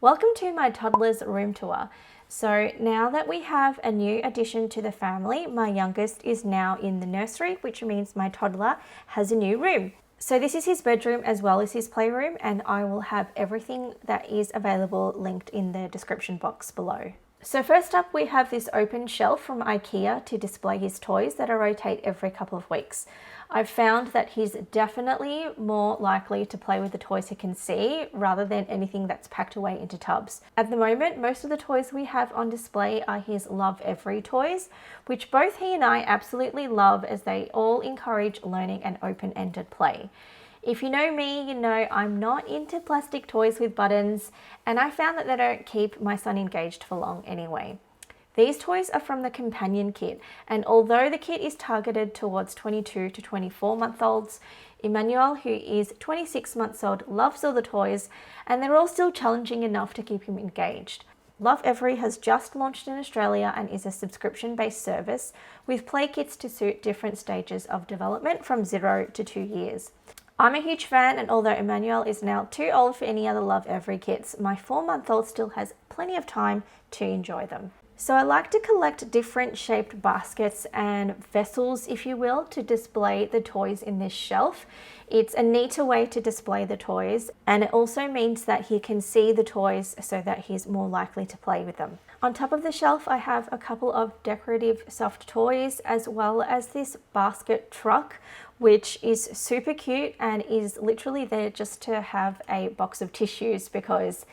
Welcome to my toddler's room tour. So now that we have a new addition to the family, my youngest is now in the nursery, which means my toddler has a new room. So this is his bedroom as well as his playroom, and I will have everything that is available linked in the description box below. So first up, we have this open shelf from IKEA to display his toys that I rotate every couple of weeks. I've found that he's definitely more likely to play with the toys he can see rather than anything that's packed away into tubs. At the moment, most of the toys we have on display are his Love Every toys, which both he and I absolutely love as they all encourage learning and open-ended play. If you know me, you know I'm not into plastic toys with buttons, and I found that they don't keep my son engaged for long anyway. These toys are from the companion kit, and although the kit is targeted towards 22 to 24-month-olds, Emmanuel, who is 26 months old, loves all the toys, and they're all still challenging enough to keep him engaged. Love Every has just launched in Australia and is a subscription-based service with play kits to suit different stages of development from 0 to 2 years. I'm a huge fan, and although Emmanuel is now too old for any other Love Every kits, my 4-month-old still has plenty of time to enjoy them. So I like to collect different shaped baskets and vessels, if you will, to display the toys in this shelf. It's a neater way to display the toys, and it also means that he can see the toys so that he's more likely to play with them. On top of the shelf, I have a couple of decorative soft toys as well as this basket truck, which is super cute and is literally there just to have a box of tissues, because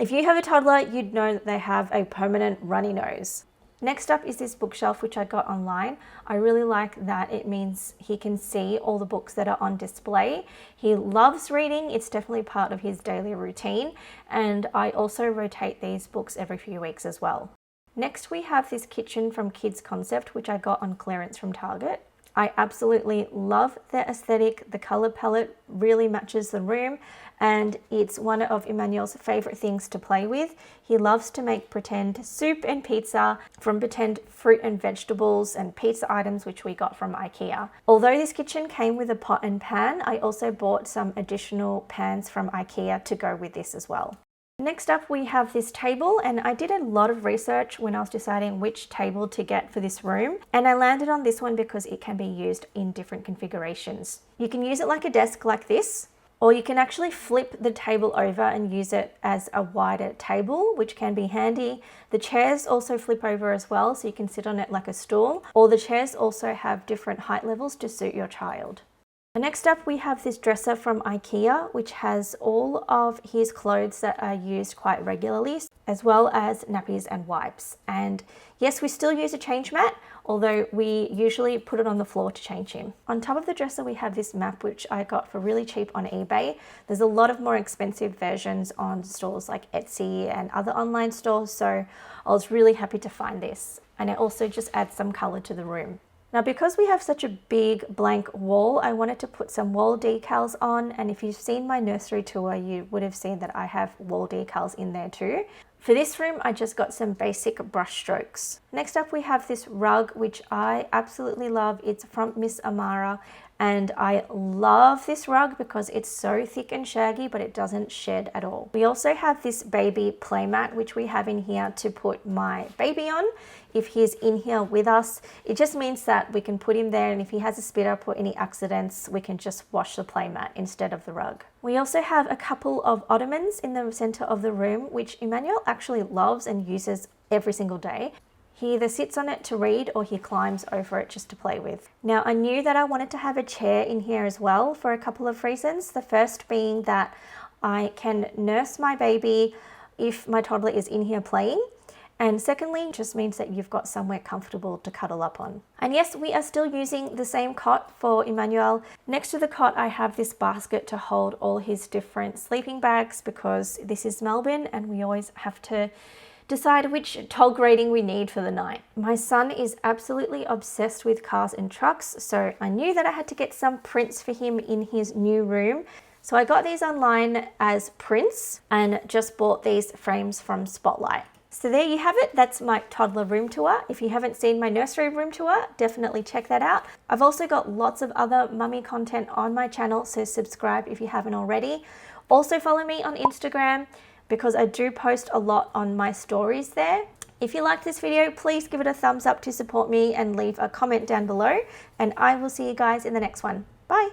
if you have a toddler, you'd know that they have a permanent runny nose. Next up is this bookshelf, which I got online. I really like that it means he can see all the books that are on display. He loves reading. It's definitely part of his daily routine. And I also rotate these books every few weeks as well. Next, we have this kitchen from Kids Concept, which I got on clearance from Target. I absolutely love the aesthetic. The color palette really matches the room, and it's one of Emmanuel's favorite things to play with. He loves to make pretend soup and pizza from pretend fruit and vegetables and pizza items, which we got from IKEA. Although this kitchen came with a pot and pan, I also bought some additional pans from IKEA to go with this as well. Next up, we have this table, and I did a lot of research when I was deciding which table to get for this room, and I landed on this one because it can be used in different configurations. You can use it like a desk like this, or you can actually flip the table over and use it as a wider table, which can be handy. The chairs also flip over as well, so you can sit on it like a stool, or the chairs also have different height levels to suit your child. Next up, we have this dresser from IKEA, which has all of his clothes that are used quite regularly, as well as nappies and wipes. And yes, we still use a change mat, although we usually put it on the floor to change him. On top of the dresser, we have this map, which I got for really cheap on eBay. There's a lot of more expensive versions on stores like Etsy and other online stores, so I was really happy to find this. And it also just adds some color to the room. Now, because we have such a big blank wall, I wanted to put some wall decals on, and if you've seen my nursery tour, you would have seen that I have wall decals in there too. For this room, I just got some basic brush strokes. Next up, we have this rug, which I absolutely love. It's from Miss Amara, and I love this rug because it's so thick and shaggy, but it doesn't shed at all. We also have this baby playmat, which we have in here to put my baby on. If he's in here with us, it just means that we can put him there, and if he has a spit up or any accidents, we can just wash the playmat instead of the rug. We also have a couple of ottomans in the center of the room, which Emmanuel actually loves and uses every single day. He either sits on it to read or he climbs over it just to play with. Now, I knew that I wanted to have a chair in here as well for a couple of reasons. The first being that I can nurse my baby if my toddler is in here playing. And secondly, it just means that you've got somewhere comfortable to cuddle up on. And yes, we are still using the same cot for Emmanuel. Next to the cot, I have this basket to hold all his different sleeping bags because this is Melbourne and we always have to decide which tog rating we need for the night. My son is absolutely obsessed with cars and trucks, so I knew that I had to get some prints for him in his new room. So I got these online as prints and just bought these frames from Spotlight. So there you have it. That's my toddler room tour. If you haven't seen my nursery room tour, definitely check that out. I've also got lots of other mummy content on my channel, so subscribe if you haven't already. Also follow me on Instagram. because I do post a lot on my stories there. If you like this video, please give it a thumbs up to support me and leave a comment down below, and I will see you guys in the next one. Bye.